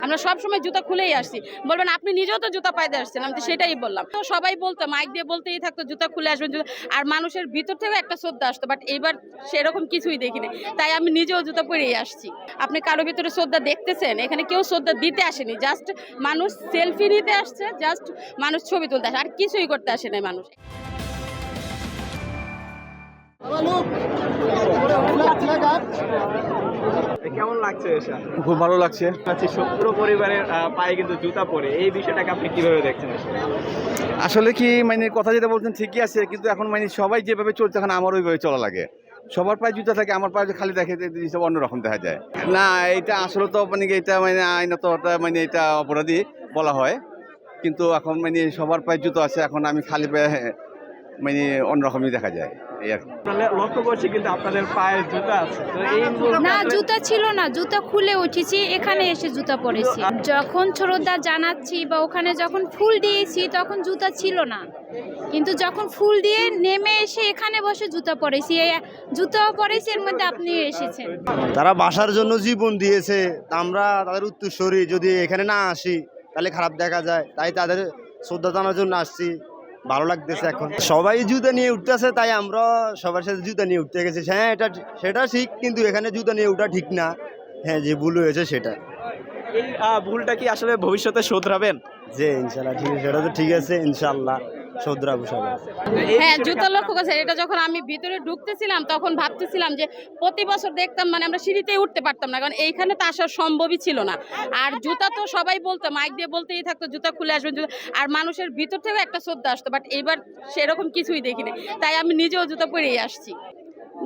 আমরা সবসময় জুতা খুলেই আসছি। বলবেন আপনি নিজেও তো জুতা পাইতে আসছেন, আমি তো সেটাই বললাম। তো সবাই বলতো, মাইক দিয়ে বলতেই থাকতো জুতা খুলে আসবেন, আর মানুষের ভিতর থেকে একটা শ্রদ্ধা আসতো, বাট এইবার সেরকম কিছুই দেখিনি। তাই আমি নিজেও জুতা পরেই আসছি। আপনি কারো ভিতরে শ্রদ্ধা দেখতেছেন? এখানে কেউ শ্রদ্ধা দিতে আসেনি, জাস্ট মানুষ সেলফি নিতে আসছে, জাস্ট মানুষ ছবি তুলতে আসে, আর কিছুই করতে আসে না মানুষ। কেমন লাগছে এসে? খুব ভালো লাগছে। পুরো পরিবারের পায়ে কিন্তু জুতা পরে, এই বিষয়টাকে আপনি কিভাবে দেখছেন? আসলে কি মানে কথা যেটা বলছেন ঠিকই আছে, কিন্তু এখন মানে সবাই যেভাবে চলছে এখন আমার ওইভাবে চলা লাগে। সবার পায়ে জুতা থাকে, আমার পায়ে খালি দেখে সব অন্যরকম দেখা যায়। না, এটা আসলে তো মানে এটা মানে আইনত মানে এটা অপরাধী বলা হয়, কিন্তু এখন মানে সবার পায়ে জুতো আছে, এখন আমি খালি পায়ে মানে অন্যরকমই দেখা যায়। লক্ষ্য করছি কিন্তু আপনাদের পায়ে জুতা আছে, তো এই না, জুতা ছিল না, জুতা খুলে উঠেছি, এখানে এসে জুতা পরেছি। যখন শ্রদ্ধা জানাচ্ছি বা ওখানে যখন ফুল দিয়েছি তখন জুতা ছিল না, কিন্তু যখন ফুল দিয়ে নেমে এসে এখানে বসে জুতা পরেছি, জুতাও পরেছি, এর মধ্যে আপনি এসেছেন। তারা বাসার জন্য জীবন দিয়েছে, আমরা তাদের উত্তরসূরি, যদি এখানে না আসি তাহলে খারাপ দেখা যায়, তাই তাদের শ্রদ্ধা জানার জন্য আসছি। ভালো লাগতেছে, এখন সবাই জুতা নিয়ে উঠতেছে, তাই আমরা সবার সাথে জুতা নিয়ে উঠতে গেছি। হ্যাঁ, সেটা ঠিক, কিন্তু এখানে জুতা নিয়ে ওঠা ঠিক না। হ্যাঁ, যে ভুল হয়েছে সেটা। এই ভুলটা কি আসলে ভবিষ্যতে শোধরাবেন? যে ইনশাল্লাহ ঠিক আছে, সেটা তো ঠিক আছে, ইনশাল্লাহ শোধরাবো সবাই। হ্যাঁ, জুতা লক্ষ্য করছে। এটা যখন আমি ভিতরে ঢুকতেছিলাম তখন ভাবতেছিলাম যে প্রতি বছর দেখতাম মানে আমরা সিঁড়িতেই উঠতে পারতাম না, কারণ এইখানে তো আসা সম্ভবই ছিল না। আর জুতা তো সবাই বলতো, মাইক দিয়ে বলতেই থাকতো জুতা খুলে আসবেন, আর মানুষের ভিতর থেকে একটা শ্রদ্ধা আসতো, বাট এইবার সেরকম কিছুই দেখিনি। তাই আমি নিজেও জুতা পরেই আসছি।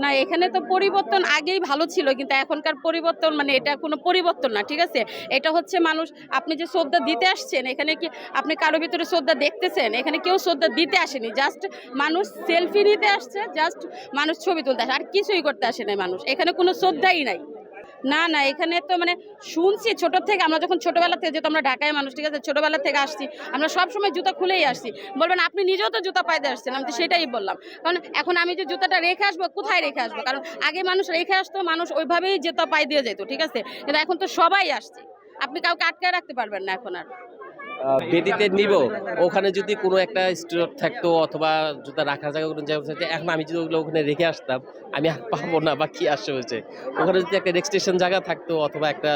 না, এখানে তো পরিবর্তন আগেই ভালো ছিল, কিন্তু এখনকার পরিবর্তন মানে এটা কোনো পরিবর্তন না, ঠিক আছে? এটা হচ্ছে মানুষ, আপনি যে শ্রদ্ধা দিতে আসছেন, এখানে কি আপনি কারো ভিতরে শ্রদ্ধা দেখতেছেন? এখানে কেউ শ্রদ্ধা দিতে আসেনি, জাস্ট মানুষ সেলফি নিতে আসছে, জাস্ট মানুষ ছবি তুলতে আসে, আর কিছুই করতে আসে না মানুষ। এখানে কোনো শ্রদ্ধাই নাই। না না, এখানে তো মানে শুনছি ছোট থেকে, আমরা যখন ছোটবেলা থেকে যেহেতু আমরা ঢাকায় মানুষ, ঠিক আছে, ছোটবেলা থেকে আসছি, আমরা সবসময় জুতা খুলেই আসছি। বলবেন আপনি নিজেও তো জুতা পাইতে আসছেন, আমি তো সেটাই বললাম। কারণ এখন আমি যে জুতাটা রেখে আসবো, কোথায় রেখে আসবো? কারণ আগে মানুষ রেখে আসতো, মানুষ ওইভাবেই জুতা পায়ে দিয়ে যেত, ঠিক আছে, কিন্তু এখন তো সবাই আসছে, আপনি কাউকে আটকায় রাখতে পারবেন না এখন আর। বেদিতে নিব, ওখানে যদি কোনো একটা স্টোর থাকতো অথবা জুতা রাখার জায়গা কোনো জায়গা থাকতো, এখন আমি যদি ওগুলো ওখানে রেখে আসতাম, আমি আর পাবো না বা কি আসে হয়েছে। ওখানে যদি একটা রেজিস্ট্রেশন জায়গা থাকতো অথবা একটা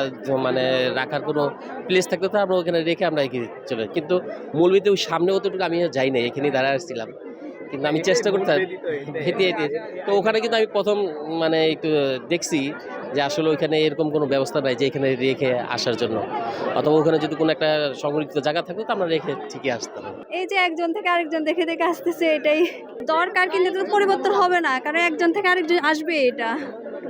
মানে রাখার কোনো প্লেস থাকতো, তো আমরা ওখানে রেখে আমরা এগিয়ে চলে। কিন্তু মূলবিতে ওই সামনে অতটুকু আমি যাই না, এখানেই দাঁড়ায় আসছিলাম, কিন্তু আমি চেষ্টা করতাম হেঁটে হেঁটে। তো ওখানে কিন্তু আমি প্রথম মানে একটু দেখছি যে আসলে ওইখানে এরকম কোনো ব্যবস্থা নাই যে এখানে রেখে আসার জন্য, অথবা ওখানে যদি কোনো একটা সংরক্ষিত জায়গা থাকতো তো আমরা রেখে ঠিকই আসতাম। এই যে একজন থেকে আরেকজন দেখে দেখে আসতেছে, এটাই দরকার, কিন্তু এটা তো পরিবর্তন হবে না, কারণ একজন থেকে আরেকজন আসবে, এটা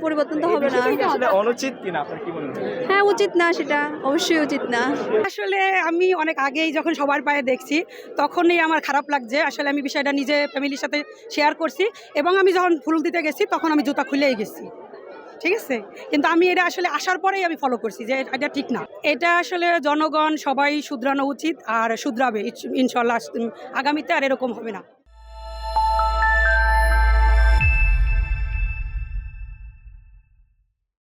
পরিবর্তন তো হবে না। আসলে অনুচিত কিনা আপনার কি মনে হয়? হ্যাঁ, উচিত না, সেটা অবশ্যই উচিত না। আসলে আমি অনেক আগেই যখন সবার পায়ে দেখছি তখনই আমার খারাপ লাগছে। আসলে আমি বিষয়টা নিজে ফ্যামিলির সাথে শেয়ার করছি, এবং আমি যখন ফুল দিতে গেছি তখন আমি জুতা খুলেই গেছি, ঠিক আছে? কিন্তু আমি এটা আসলে আসার পরেই আমি ফলো করছি যে এটা ঠিক না। এটা আসলে জনগণ সবাই শুধরানো উচিত, আর শুধরাবে ইনশাল্লাহ, আগামীতে আর এরকম হবে না।